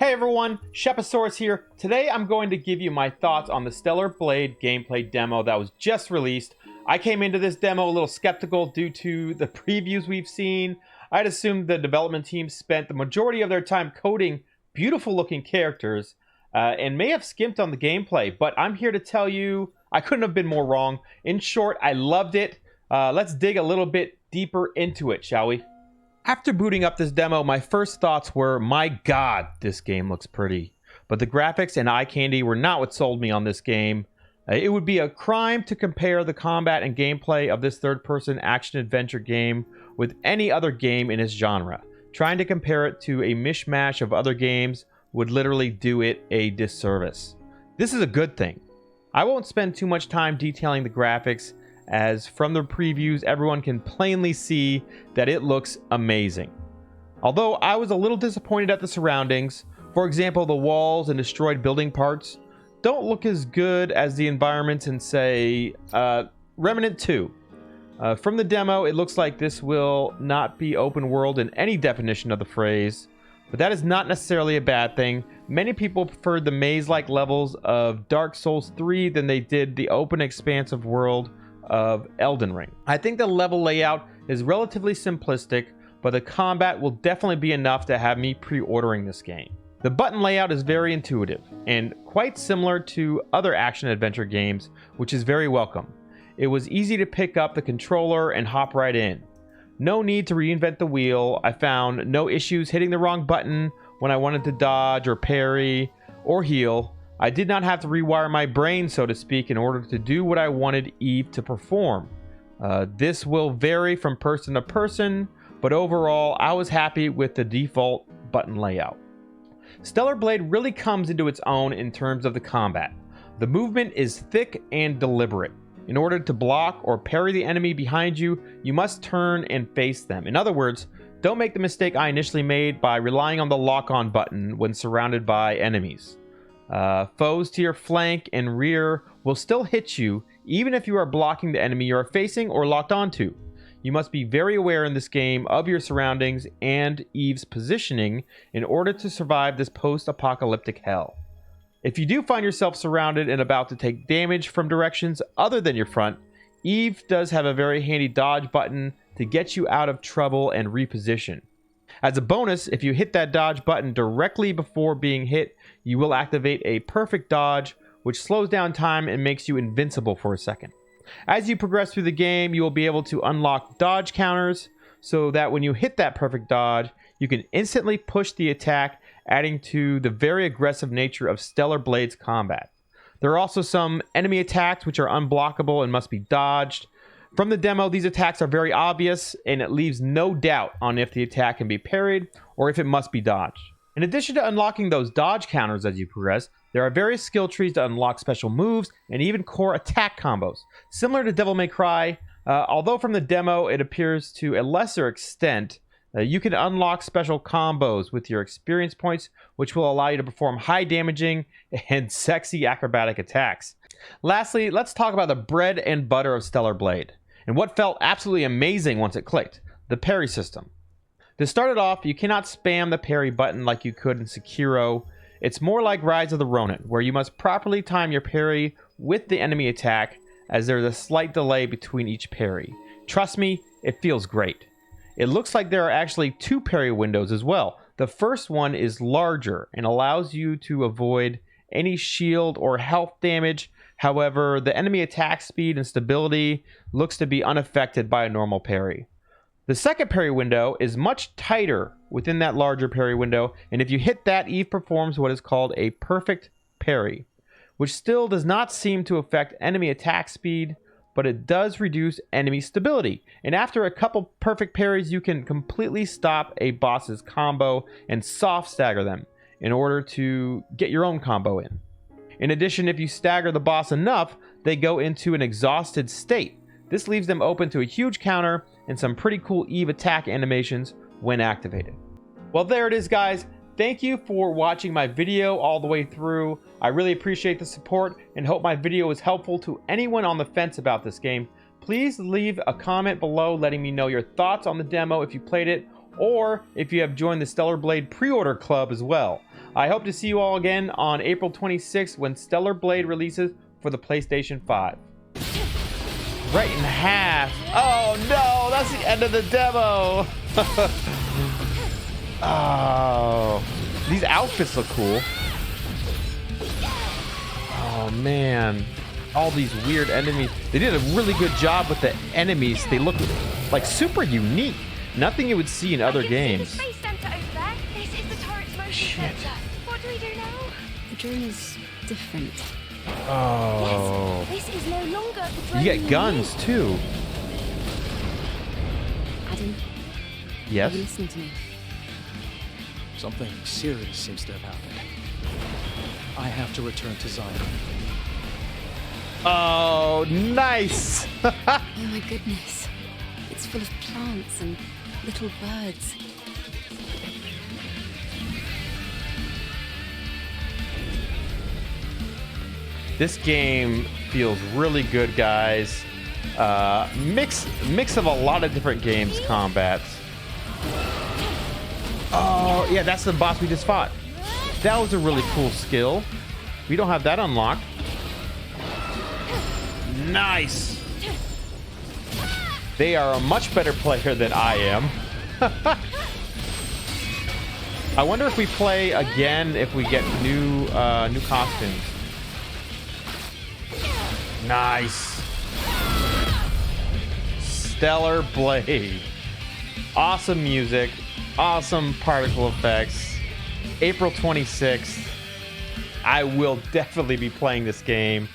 Hey everyone, Shepasaurus here. Today I'm going to give you my thoughts on the Stellar Blade gameplay demo that was just released. I came into this demo a little skeptical due to the previews we've seen. I'd assumed the development team spent the majority of their time coding beautiful looking characters and may have skimped on the gameplay, but I'm here to tell you I couldn't have been more wrong. In short, I loved it. Let's dig a little bit deeper into it, shall we? After booting up this demo, my first thoughts were, my god, this game looks pretty. But the graphics and eye candy were not what sold me on this game. It would be a crime to compare the combat and gameplay of this third-person action-adventure game with any other game in its genre. Trying to compare it to a mishmash of other games would literally do it a disservice. This is a good thing. I won't spend too much time detailing the graphics, as from the previews everyone can plainly see that it looks amazing. Although I was a little disappointed at the surroundings. For example, the walls and destroyed building parts don't look as good as the environments in, say, Remnant 2. From the demo, it looks like this will not be open world in any definition of the phrase, but that is not necessarily a bad thing. Many people preferred the maze-like levels of Dark Souls 3 than they did the open expansive world of Elden Ring. I think the level layout is relatively simplistic, but the combat will definitely be enough to have me pre-ordering this game. The button layout is very intuitive and quite similar to other action-adventure games, which is very welcome. It was easy to pick up the controller and hop right in. No need to reinvent the wheel. I found no issues hitting the wrong button when I wanted to dodge or parry or heal. I did not have to rewire my brain, so to speak, in order to do what I wanted Eve to perform. This will vary from person to person, but overall, I was happy with the default button layout. Stellar Blade really comes into its own in terms of the combat. The movement is thick and deliberate. In order to block or parry the enemy behind you, you must turn and face them. In other words, don't make the mistake I initially made by relying on the lock-on button when surrounded by enemies. Foes to your flank and rear will still hit you even if you are blocking the enemy you are facing or locked onto. You must be very aware in this game of your surroundings and Eve's positioning in order to survive this post-apocalyptic hell. If you do find yourself surrounded and about to take damage from directions other than your front, Eve does have a very handy dodge button to get you out of trouble and reposition. As a bonus, if you hit that dodge button directly before being hit, you will activate a perfect dodge, which slows down time and makes you invincible for a second. As you progress through the game, you will be able to unlock dodge counters, so that when you hit that perfect dodge, you can instantly push the attack, adding to the very aggressive nature of Stellar Blade's combat. There are also some enemy attacks which are unblockable and must be dodged. From the demo, these attacks are very obvious, and it leaves no doubt on if the attack can be parried or if it must be dodged. In addition to unlocking those dodge counters as you progress, there are various skill trees to unlock special moves and even core attack combos. Similar to Devil May Cry, although from the demo it appears to a lesser extent, you can unlock special combos with your experience points, which will allow you to perform high damaging and sexy acrobatic attacks. Lastly, let's talk about the bread and butter of Stellar Blade, and what felt absolutely amazing once it clicked: the parry system. To start it off, you cannot spam the parry button like you could in Sekiro. It's more like Rise of the Ronin, where you must properly time your parry with the enemy attack, as there's a slight delay between each parry. Trust me, it feels great. It looks like there are actually two parry windows as well. The first one is larger and allows you to avoid any shield or health damage. However, the enemy attack speed and stability looks to be unaffected by a normal parry. The second parry window is much tighter within that larger parry window, and if you hit that, Eve performs what is called a perfect parry, which still does not seem to affect enemy attack speed, but it does reduce enemy stability. And after a couple perfect parries, you can completely stop a boss's combo and soft stagger them in order to get your own combo in. In addition, if you stagger the boss enough, they go into an exhausted state. This leaves them open to a huge counter and some pretty cool Eve attack animations when activated. Well, there it is, guys. Thank you for watching my video all the way through. I really appreciate the support and hope my video was helpful to anyone on the fence about this game. Please leave a comment below letting me know your thoughts on the demo if you played it, or if you have joined the Stellar Blade pre-order club as well. I hope to see you all again on April 26th when Stellar Blade releases for the PlayStation 5. Right in half. Oh no, that's the end of the demo. Oh, these outfits look cool. Oh man, all these weird enemies. They did a really good job with the enemies. They look like super unique. Nothing you would see in other games. See the space center over there. This is the turret's motion sensor. What do we do now? The drone is different. Oh. Yes, this is no longer the drone. You get guns too. Adam, Yes. are you listening to me? Something serious seems to have happened. I have to return to Zion. Oh, nice. Oh my goodness. It's full of plants and little birds. This game feels really good, guys. Mix of a lot of different games combats. Oh, yeah, that's the boss we just fought. That was a really cool skill. We don't have that unlocked. Nice. They are a much better player than I am. I wonder if we play again if we get new costumes. Nice. Stellar Blade. Awesome music. Awesome particle effects. April 26th. I will definitely be playing this game.